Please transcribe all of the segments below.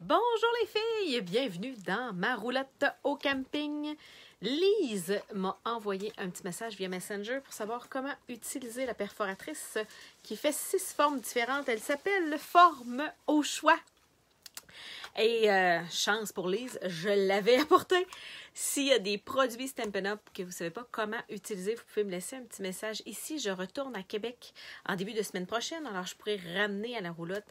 Bonjour les filles, bienvenue dans ma roulotte au camping. Lise m'a envoyé un petit message via Messenger pour savoir comment utiliser la perforatrice qui fait 6 formes différentes. Elle s'appelle Forme au choix. Et chance pour Lise, je l'avais apporté. S'il y a des produits Stampin' Up que vous ne savez pas comment utiliser, vous pouvez me laisser un petit message. Ici, je retourne à Québec en début de semaine prochaine. Alors, je pourrais ramener à la roulotte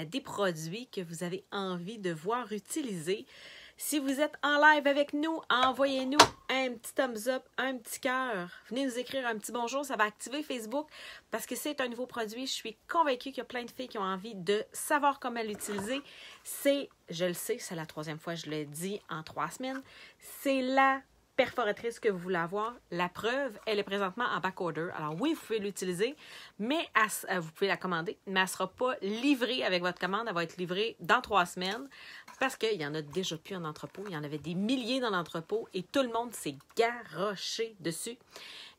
des produits que vous avez envie de voir utiliser. Si vous êtes en live avec nous, envoyez-nous un petit thumbs up, un petit cœur. Venez nous écrire un petit bonjour, ça va activer Facebook parce que c'est un nouveau produit. Je suis convaincue qu'il y a plein de filles qui ont envie de savoir comment l'utiliser. Je le sais, c'est la 3e fois que je le dis en 3 semaines, c'est la perforatrice que vous voulez avoir. La preuve, elle est présentement en back-order. Alors oui, vous pouvez l'utiliser, mais vous pouvez la commander, mais elle ne sera pas livrée avec votre commande. Elle va être livrée dans 3 semaines parce qu'il y en a déjà plus en entrepôt. Il y en avait des milliers dans l'entrepôt et tout le monde s'est garoché dessus.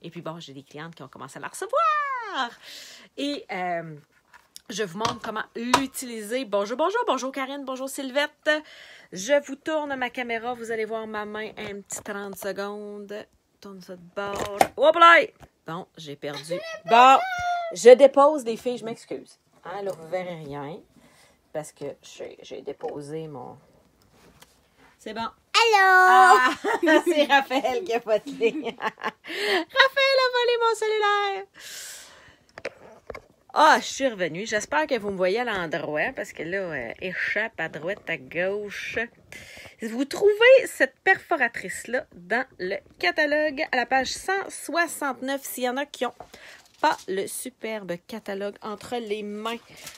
Et puis bon, j'ai des clientes qui ont commencé à la recevoir. Et je vous montre comment l'utiliser. Bonjour Karine, bonjour Sylvette. Je vous tourne ma caméra, vous allez voir ma main un petit 30 secondes. Tourne ça de bord. Hop là! Bon, j'ai perdu. Bon, je dépose les filles, je m'excuse. Hein, là, vous verrez rien parce que j'ai déposé mon... C'est bon. Allô? Ah, c'est Raphaël qui a voté. Raphaël a volé mon cellulaire. Ah, je suis revenue. J'espère que vous me voyez à l'endroit parce que là, échappe à droite, à gauche. Vous trouvez cette perforatrice-là dans le catalogue à la page 169. S'il y en a qui n'ont pas le superbe catalogue entre les mains,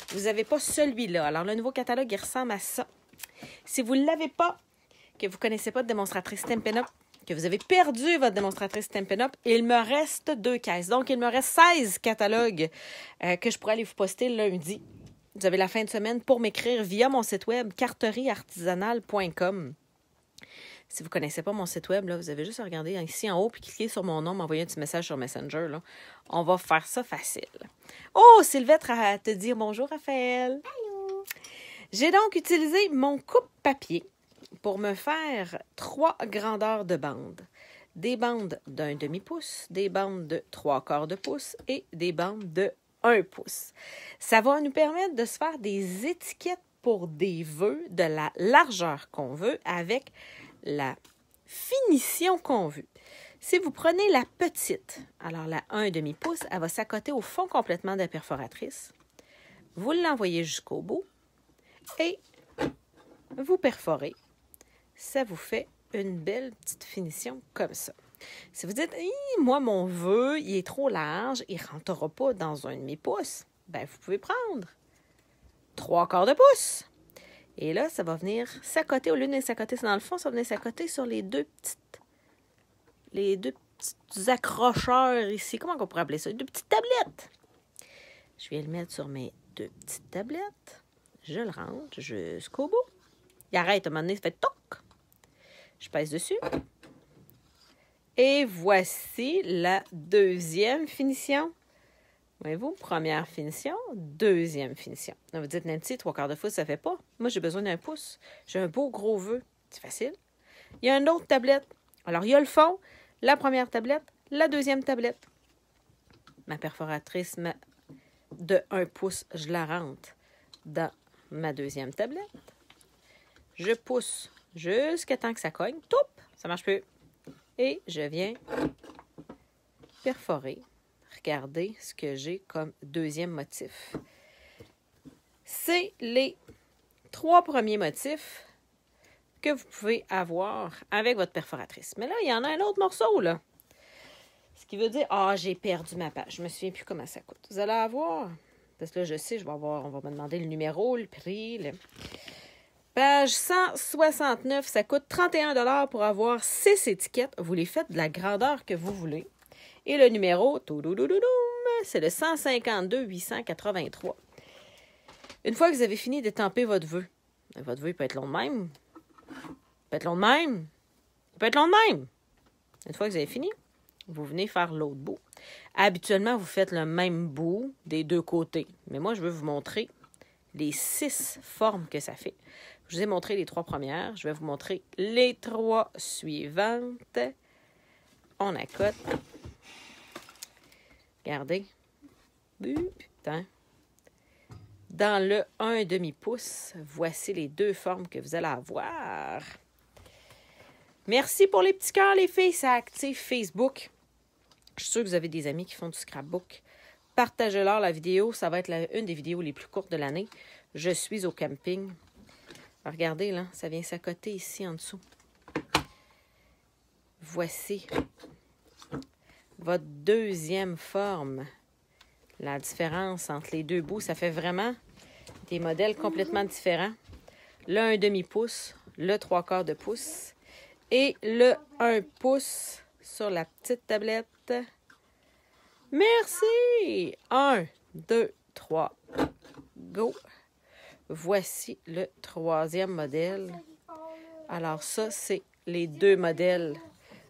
vous n'avez pas celui-là. Alors, le nouveau catalogue, il ressemble à ça. Si vous ne l'avez pas, que vous ne connaissez pas de démonstratrice Stampin' Up, que vous avez perdu votre démonstratrice Stampin' Up, il me reste 2 caisses. Donc, il me reste 16 catalogues que je pourrais aller vous poster lundi. Vous avez la fin de semaine pour m'écrire via mon site web carterieartisanale.com. Si vous ne connaissez pas mon site web, là, vous avez juste à regarder ici en haut puis cliquer sur mon nom, m'envoyer un petit message sur Messenger. Là. On va faire ça facile. Oh, Sylvette te dire bonjour, Raphaël. Allô? J'ai donc utilisé mon coupe-papier pour me faire 3 grandeurs de bandes. Des bandes d'1 demi-pouce, des bandes de 3/4 de pouce et des bandes de 1 pouce. Ça va nous permettre de se faire des étiquettes pour des vœux de la largeur qu'on veut avec la finition qu'on veut. Si vous prenez la petite, alors la 1 demi-pouce, elle va s'accoter au fond complètement de la perforatrice. Vous l'envoyez jusqu'au bout et vous perforez. Ça vous fait une belle petite finition comme ça. Si vous dites, moi, mon vœu, il est trop large, il ne rentrera pas dans 1 demi-pouce, bien, vous pouvez prendre 3/4 de pouce. Et là, ça va venir s'accoter, au lieu de venir s'accoter dans le fond, ça va venir s'accoter sur les deux petits accrocheurs ici. Comment on pourrait appeler ça? 2 petites tablettes. Je vais le mettre sur mes 2 petites tablettes. Je le rentre jusqu'au bout. Il arrête, à un moment donné, ça fait toc. Je pèse dessus. Et voici la 2e finition. Voyez-vous, première finition, 2e finition. Là, vous dites, Nancy, 3/4 de pouce, ça ne fait pas. Moi, j'ai besoin d'1 pouce. J'ai un beau gros vœu. C'est facile. Il y a une autre tablette. Alors, il y a le fond, la première tablette, la 2e tablette. Ma perforatrice de 1 pouce, je la rentre dans ma 2e tablette. Je pousse jusqu'à temps que ça cogne. Toup! Ça marche plus. Et je viens perforer. Regardez ce que j'ai comme 2e motif. C'est les 3 premiers motifs que vous pouvez avoir avec votre perforatrice. Mais là, il y en a un autre morceau, là. Ce qui veut dire, j'ai perdu ma page. Je me souviens plus comment ça coûte. Vous allez avoir, parce que là, je sais, on va me demander le numéro, le prix, Page 169, ça coûte 31 $ pour avoir 6 étiquettes. Vous les faites de la grandeur que vous voulez. Et le numéro, c'est le 152 883. Une fois que vous avez fini d'étamper votre vœu il peut être long de même. Il peut être long de même. Il peut être long de même. Une fois que vous avez fini, vous venez faire l'autre bout. Habituellement, vous faites le même bout des 2 côtés. Mais moi, je veux vous montrer les 6 formes que ça fait. Je vous ai montré les 3 premières. Je vais vous montrer les 3 suivantes. On accote. Regardez. Putain. Dans le 1,5 pouce, voici les 2 formes que vous allez avoir. Merci pour les petits cœurs, les filles. Ça active Facebook. Je suis sûre que vous avez des amis qui font du scrapbook. Partagez-leur la vidéo. Ça va être une des vidéos les plus courtes de l'année. Je suis au camping. Regardez, là, ça vient s'accoter ici en dessous. Voici votre 2e forme. La différence entre les 2 bouts, ça fait vraiment des modèles complètement différents. Le 1,5 pouce, le 3/4 de pouce et le 1 pouce sur la petite tablette. Merci! 1, 2, 3, go! Voici le 3e modèle. Alors ça, c'est les 2 modèles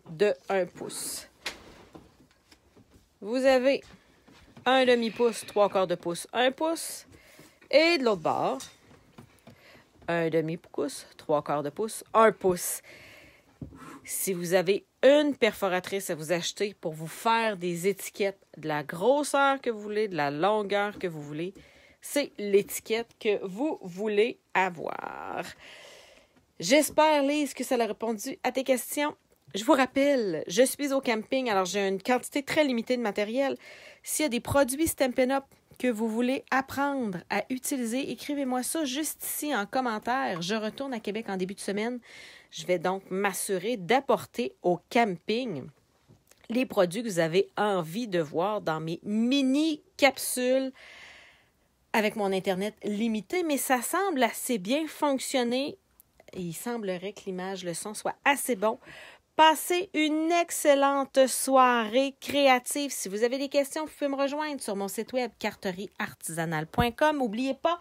de 1 pouce. Vous avez 1,5 pouce, 3/4 de pouce, 1 pouce. Et de l'autre bord, 1,5 pouce, 3/4 de pouce, 1 pouce. Si vous avez une perforatrice à vous acheter pour vous faire des étiquettes de la grosseur que vous voulez, de la longueur que vous voulez, c'est l'étiquette que vous voulez avoir. J'espère, Lise, que ça a répondu à tes questions. Je vous rappelle, je suis au camping, alors j'ai une quantité très limitée de matériel. S'il y a des produits Stampin' Up que vous voulez apprendre à utiliser, écrivez-moi ça juste ici en commentaire. Je retourne à Québec en début de semaine. Je vais donc m'assurer d'apporter au camping les produits que vous avez envie de voir dans mes mini-capsules avec mon Internet limité, mais ça semble assez bien fonctionner. Il semblerait que l'image, le son soit assez bon. Passez une excellente soirée créative. Si vous avez des questions, vous pouvez me rejoindre sur mon site web carterieartisanale.com. N'oubliez pas,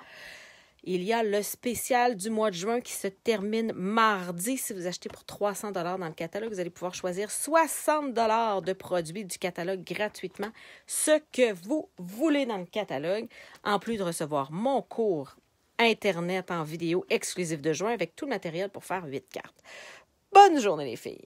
il y a le spécial du mois de juin qui se termine mardi. Si vous achetez pour 300 $ dans le catalogue, vous allez pouvoir choisir 60 $ de produits du catalogue gratuitement, ce que vous voulez dans le catalogue, en plus de recevoir mon cours Internet en vidéo exclusif de juin avec tout le matériel pour faire 8 cartes. Bonne journée les filles!